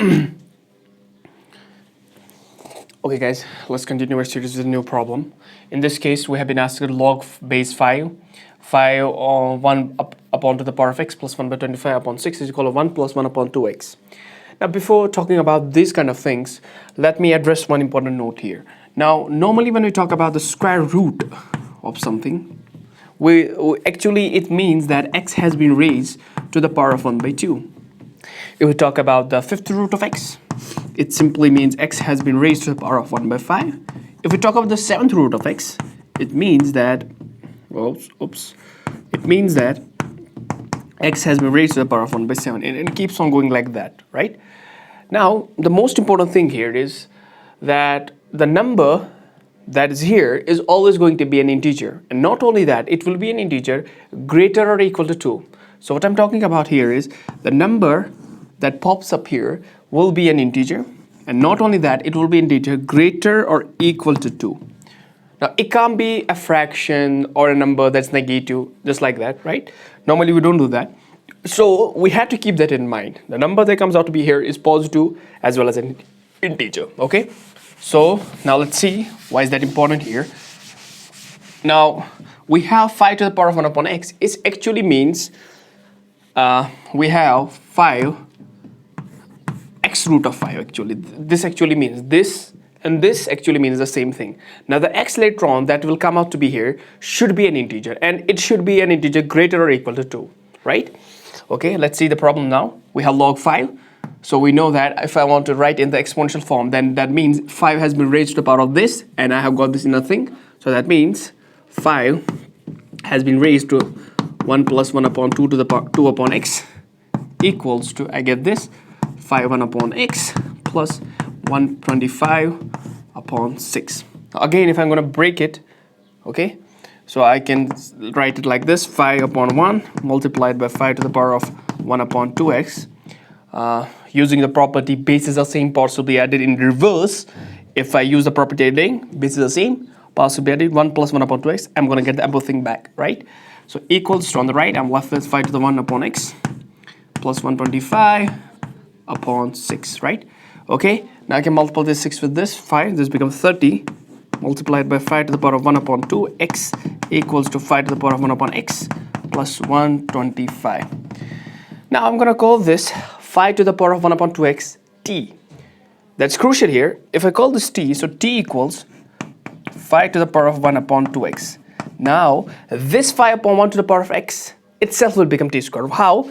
Okay guys, let's continue our series with a new problem. In this case, we have been asked to log base 5. 5 or 1 upon to the power of x plus 1 by 25 upon 6 is equal to 1 plus 1 upon 2x. Now before talking about these kind of things, let me address one important note here. Now normally when we talk about the square root of something, actually it means that x has been raised to the power of 1 by 2. If we talk about the fifth root of x, it simply means x has been raised to the power of 1 by 5. If we talk about the seventh root of x, it means that, it means that x has been raised to the power of 1 by 7, and it keeps on going like that, right? Now, the most important thing here is that the number that is here is always going to be an integer, and not only that, it will be an integer greater or equal to 2. So what I'm talking about here is the number that pops up here will be an integer, and not only that, it will be an integer greater or equal to 2. Now it can't be a fraction or a number that's negative, just like that, right? Normally we don't do that. So we have to keep that in mind. The number that comes out to be here is positive as well as an integer, okay? So now let's see why is that important here. Now we have 5 to the power of 1 upon x. It actually means we have 5 x root of 5 actually. This actually means this, and this actually means the same thing. Now the x later on that will come out to be here should be an integer, and it should be an integer greater or equal to 2, right? Okay, let's see the problem now. We have log 5. So we know that if I want to write in the exponential form, then that means 5 has been raised to the power of this, and I have got this in a thing. So that means 5 has been raised to 1 plus 1 upon 2 to the power 2 upon x equals to, I get this, 5 1 upon x plus 125 upon 6. Now again, if I'm going to break it, okay, so I can write it like this, 5 upon 1 multiplied by 5 to the power of 1 upon 2x. Using the property bases are same, parts will be added in reverse. If I use the property adding, bases are same, parts will be added, 1 plus 1 upon 2x, I'm going to get the above thing back, right? So equals to, on the right, I'm left with 5 to the 1 upon x plus 125 upon 6, right? Okay, now I can multiply this 6 with this 5, this becomes 30 multiplied by 5 to the power of 1 upon 2 x equals to 5 to the power of 1 upon x plus 125. Now I'm going to call this 5 to the power of 1 upon 2x t. That's crucial here. If I call this t, so t equals 5 to the power of 1 upon 2x. Now this 5 upon 1 to the power of x itself will become t squared. How?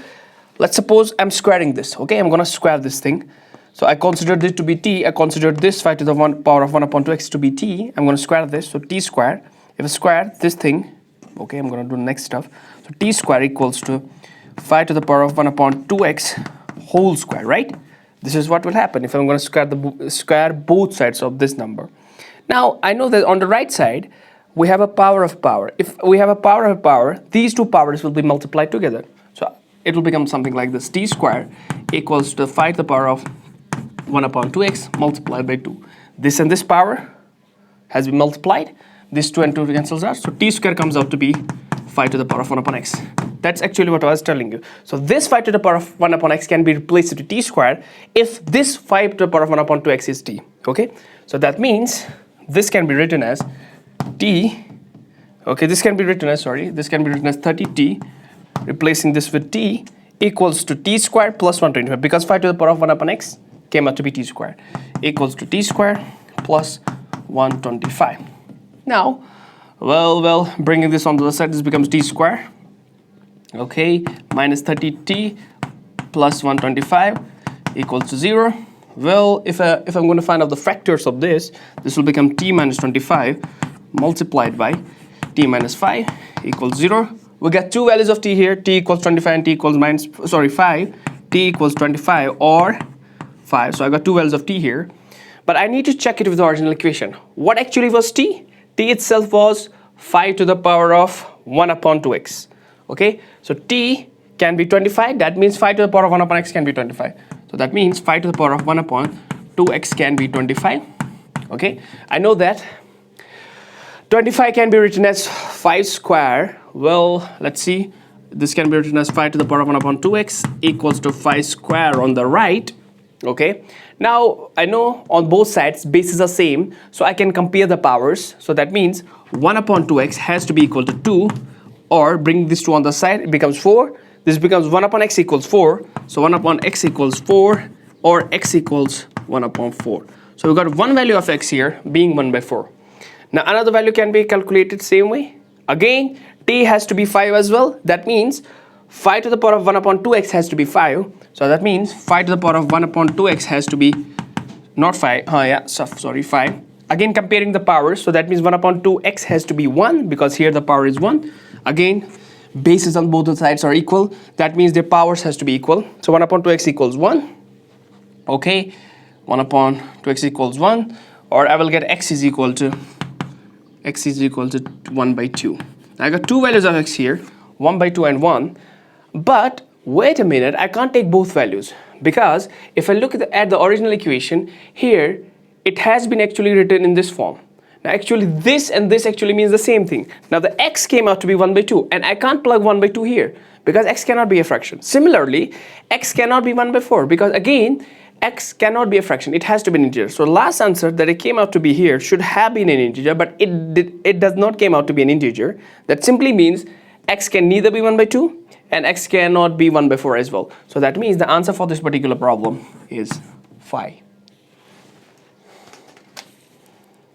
Let's suppose I'm squaring this, okay? I'm going to square this thing. So I consider this to be t. I consider this 5 to the power of 1 upon 2x to be t. I'm going to square this, so t squared. If I square this thing, okay, I'm going to do the next stuff. So t squared equals to 5 to the power of 1 upon 2x whole square, right? This is what will happen if I'm going to square both sides of this number. Now, I know that on the right side, we have a power of power. If we have a power of power, these two powers will be multiplied together. So it will become something like this. T squared equals to 5 to the power of 1 upon 2x multiplied by 2. This and this power has been multiplied. This 2 and 2 cancels out. So t squared comes out to be 5 to the power of 1 upon x. That's actually what I was telling you. So this 5 to the power of 1 upon x can be replaced with t squared if this 5 to the power of 1 upon 2x is t. Okay? So that means this can be written as t. Okay, this can be written as, this can be written as 30t. Replacing this with t equals to t squared plus 125, because 5 to the power of 1 upon x came out to be t squared, equals to t squared plus 125. Now, well, bringing this onto the side, this becomes t squared, okay, minus 30t plus 125 equals to 0. Well, if I'm going to find out the factors of this will become t minus 25 multiplied by t minus 5 equals 0. We get two values of t here, t equals 25 and t equals 5, t equals 25 or 5. So I got two values of t here, but I need to check it with the original equation. What actually was t? T itself was 5 to the power of 1 upon 2x. Okay, so t can be 25, that means 5 to the power of 1 upon x can be 25. So that means 5 to the power of 1 upon 2x can be 25. Okay, I know that 25 can be written as 5 square. Well, let's see. This can be written as 5 to the power of 1 upon 2x equals to 5 square on the right. Okay, now I know on both sides bases are same, so I can compare the powers. So that means 1 upon 2x has to be equal to 2, or bring this 2 on the side, it becomes 4. This becomes 1 upon x equals 4, so 1 upon x equals 4, or x equals 1 upon 4. So we got one value of x here being 1 by 4. Now another value can be calculated same way. Again, t has to be 5 as well. That means 5 to the power of 1 upon 2x has to be 5. So that means 5 to the power of 1 upon 2x has to be not 5. Sorry, 5. Again, comparing the powers. So that means 1 upon 2x has to be 1, because here the power is 1. Again, bases on both the sides are equal. That means their powers has to be equal. So 1 upon 2x equals 1. Okay, 1 upon 2x equals 1. Or I will get x is equal to 1 by 2. I got two values of x here, 1 by 2 and 1. But wait a minute, I can't take both values, because if I look at the original equation here, it has been actually written in this form. Now actually this and this actually means the same thing. Now the x came out to be 1 by 2, and I can't plug 1 by 2 here because x cannot be a fraction. Similarly, x cannot be 1 by 4 because again x cannot be a fraction, it has to be an integer. So last answer that it came out to be here should have been an integer, but it does not came out to be an integer. That simply means x can neither be 1 by 2 and x cannot be 1 by 4 as well. So that means the answer for this particular problem is phi.